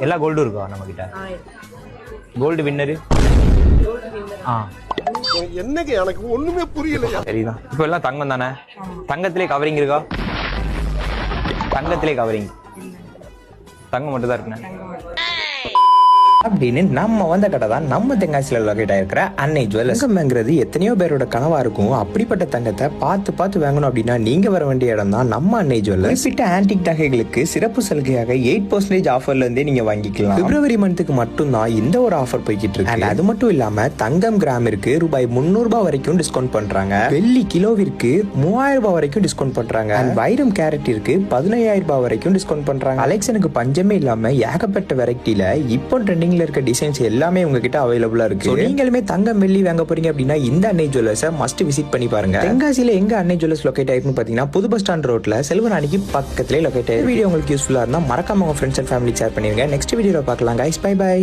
எல்லா கோல்டும் இருக்கா நம்ம கிட்ட? கோல்டு வின்னரு என்னங்க எனக்கு ஒண்ணுமே புரியலையா? சரிதான். இப்போ எல்லாம் தங்கம் தானே? தங்கத்திலே கவரிங் இருக்கா? தங்கத்திலே கவரிங் தங்கம் மட்டும் தான் இருக்குண்ணே. அப்படின்னு நம்ம வந்த கடை தான் நம்ம தெங்காசியில் லொகேட் ஆயிருக்கிற அன்னை ஜுவல்லர்ஸ். தங்கம்ங்கிறது எத்தனையோ பேரோட கனவா இருக்கும். அப்படிப்பட்ட தங்கத்தை பார்த்து வாங்கணும் அப்படின்னா நீங்க வர வேண்டிய இடம் தான் நம்ம அன்னை ஜுவல்லர்ஸ். குறிப்பிட்ட ஆன்டிக் நகைகளுக்கு சிறப்பு சலுகையாக 8% ஆஃபர்ல இருந்தே நீங்க வாங்கிக்கலாம். பிப்ரவரி மந்த்துக்கு மட்டும் தான் இந்த ஒரு ஆஃபர் போய்கிட்டு இருக்கு. அது மட்டும் இல்லாம தங்கம் கிராமிற்கு ரூபாய் 300 வரைக்கும் டிஸ்கவுண்ட் பண்றாங்க. வெள்ளி கிலோவிற்கு 3000 வரைக்கும் டிஸ்கவுண்ட் பண்றாங்க. வைரம் கேரட்டிற்கு 15000 வரைக்கும் டிஸ்கவுண்ட் பண்றாங்க. கலெக்ஷனுக்கு பஞ்சமே இல்லாம ஏகப்பட்ட வெரைட்டில இப்போ ட்ரெண்டிங்ல இருக்க டிசைன்ஸ் எல்லாமே உங்ககிட்ட அவைலபிளா இருக்கு. நீங்களுமே தங்கம் வெள்ளி வாங்க போறீங்க அப்படின்னா இந்த அன்னை ஜுவல்லர்ஸை மஸ்ட் விசிட் பண்ணி பாருங்க. தென்காசியில எங்க அன்னை ஜுவல்லர்ஸ் லொகேட் ஆயிருக்குன்னு பாத்தீங்கன்னா புது பஸ் ஸ்டாண்ட் ரோட்ல செல்வராணிக்கு பக்கத்திலே லொகேட் ஆயிருக்கு. வீடியோ உங்களுக்கு யூஸ்ஃபுல்லா இருந்தா மறக்காம உங்க ஃப்ரெண்ட்ஸ் அண்ட் ஃபேமிலி ஷேர் பண்ணிருங்க. நெக்ஸ்ட் வீடியோல பார்க்கலாம். Guys, bye by.